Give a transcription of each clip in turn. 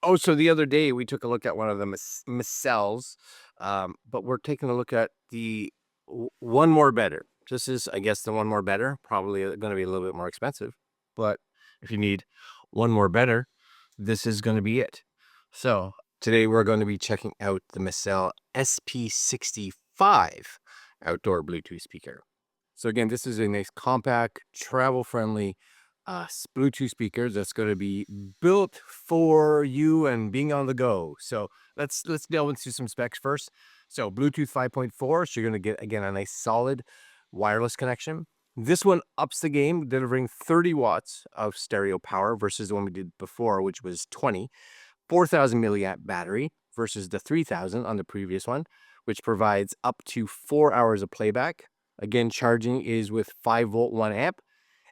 Oh, so the other day we took a look at one of the Micells, but we're taking a look at the One More Better. This is, I guess, the One More Better. Probably going to be a little bit more expensive, but if you need one more better, this is going to be it. So today we're going to be checking out the Miccell SP65 outdoor Bluetooth speaker. So again, this is a nice compact, travel-friendly Bluetooth speakers that's going to be built for you and being on the go. So let's delve into some specs first. So Bluetooth 5.4, so you're going to get again a nice solid wireless connection. This one ups the game, delivering 30 watts of stereo power versus the one we did before, which was 20. 4,000 milliamp battery versus the 3,000 on the previous one, which provides up to 4 hours of playback. Again, charging is with 5-volt 1 amp,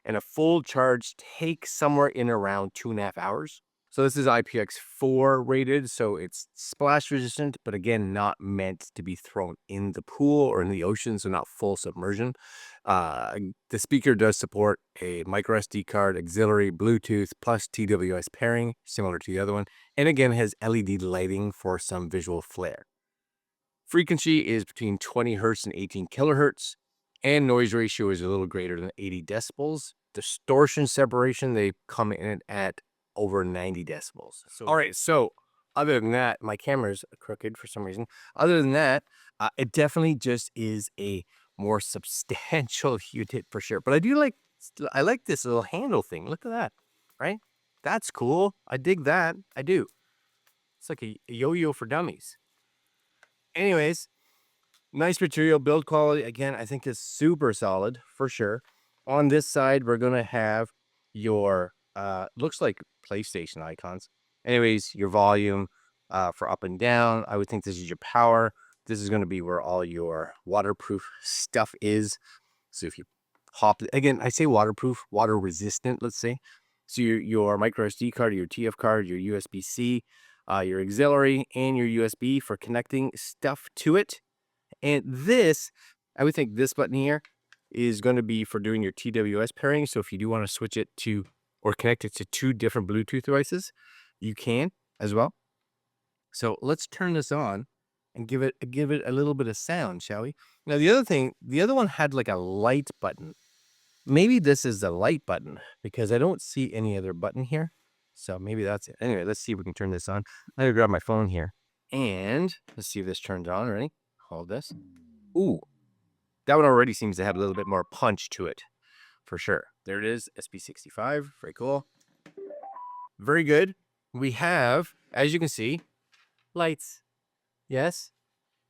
and a full charge takes somewhere in around 2.5 hours. So this is IPX4 rated, so it's splash resistant, but again, not meant to be thrown in the pool or in the ocean, so not full submersion. The speaker does support a micro SD card, auxiliary, Bluetooth, plus TWS pairing, similar to the other one, and again has LED lighting for some visual flair. Frequency is between 20 hertz and 18 kilohertz, and noise ratio is a little greater than 80 decibels. Distortion separation, they come in at over 90 decibels. All right, so other than that, my camera's crooked for some reason. Other than that, it definitely just is a more substantial unit for sure. But I like this little handle thing. Look at that, right? That's cool. I dig that. I do. It's like a yo-yo for dummies. Anyways, nice material, build quality. Again, I think is super solid for sure. On this side, we're gonna have your looks like PlayStation icons. Anyways, your volume for up and down. I would think this is your power. This is gonna be where all your waterproof stuff is. So if you pop again, I say waterproof, water resistant, let's say. So your micro SD card, your TF card, your USB-C, your auxiliary, and your USB for connecting stuff to it. And this, I would think this button here is going to be for doing your TWS pairing. So if you do want to switch it to or connect it to two different Bluetooth devices, you can as well. So let's turn this on and give it a little bit of sound, shall we? Now the other thing, the other one had like a light button. Maybe this is the light button because I don't see any other button here. So maybe that's it. Anyway, let's see if we can turn this on. Let me grab my phone here. And let's see if this turns on. Ready? Hold this. Ooh, that one already seems to have a little bit more punch to it, for sure. There it is, SP65, very cool. Very good. We have, as you can see, lights. Yes,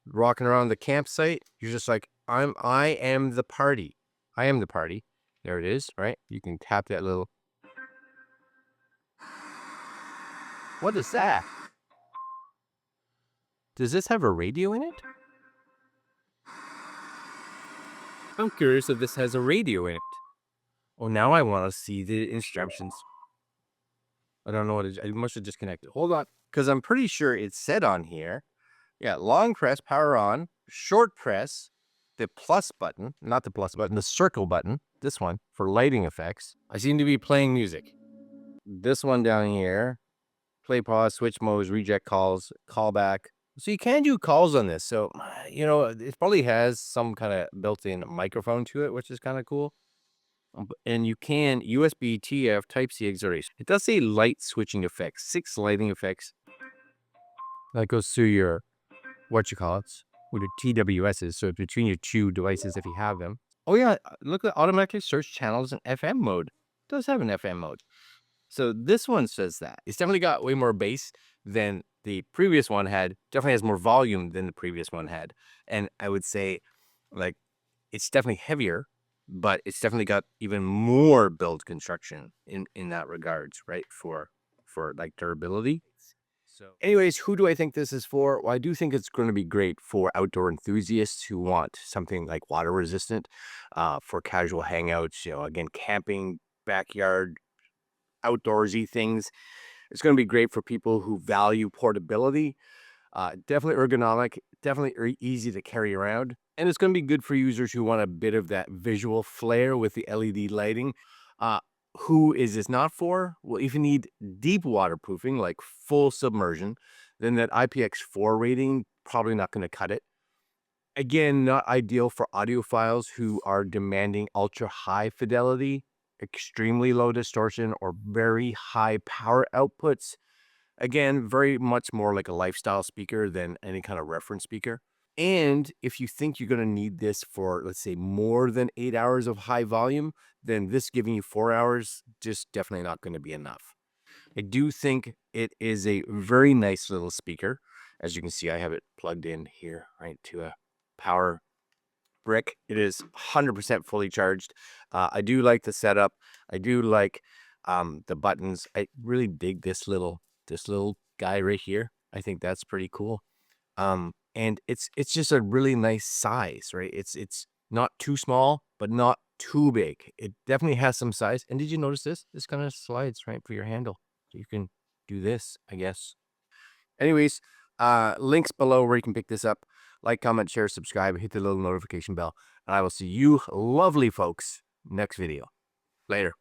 rocking around the campsite. You're just like, I am the party. I am the party. There it is, right? You can tap that little. What is that? Does this have a radio in it? I'm curious if this has a radio in it. Oh, now I want to see the instructions. I don't know what it is. I must have disconnected. Hold on. Because I'm pretty sure it said on here. Yeah, long press, power on. Short press, the plus button. Not the plus button, the circle button. This one for lighting effects. I seem to be playing music. This one down here. Play, pause, switch modes, reject calls, callback. So you can do calls on this. So, it probably has some kind of built-in microphone to it, which is kind of cool. And you can USB TF Type C auxiliary. It does say light switching effects, 6 lighting effects. That goes through your, what you call it, with your TWSs. So between your two devices, if you have them. Oh yeah, look at automatically search channels in FM mode. It does have an FM mode. So this one says that. It's definitely got way more bass than the previous one had. Definitely has more volume than the previous one had. And I would say, like, it's definitely heavier, but it's definitely got even more build construction in that regards, right? For like durability. So anyways, who do I think this is for? Well, I do think it's going to be great for outdoor enthusiasts who want something like water resistant, for casual hangouts, again, camping, backyard, outdoorsy things. It's going to be great for people who value portability. Definitely ergonomic, definitely easy to carry around. And it's going to be good for users who want a bit of that visual flair with the LED lighting. Who is this not for? Well, if you need deep waterproofing, like full submersion, then that IPX4 rating probably not going to cut it. Again, not ideal for audiophiles who are demanding ultra high fidelity, extremely low distortion, or very high power outputs. Again, very much more like a lifestyle speaker than any kind of reference speaker. And if you think you're going to need this for, let's say, more than 8 hours of high volume, then this giving you 4 hours, just definitely not going to be enough. I do think it is a very nice little speaker. As you can see, I have it plugged in here, right, to a power brick. It is 100% fully charged. I do like the setup. I do like the buttons. I really dig this little guy right here. I think that's pretty cool. And it's just a really nice size, right? It's not too small, but not too big. It definitely has some size. And did you notice this? This kind of slides right for your handle. So you can do this, I guess. Anyways, links below where you can pick this up. Like, comment, share, subscribe, hit the little notification bell, and I will see you lovely folks next video. Later.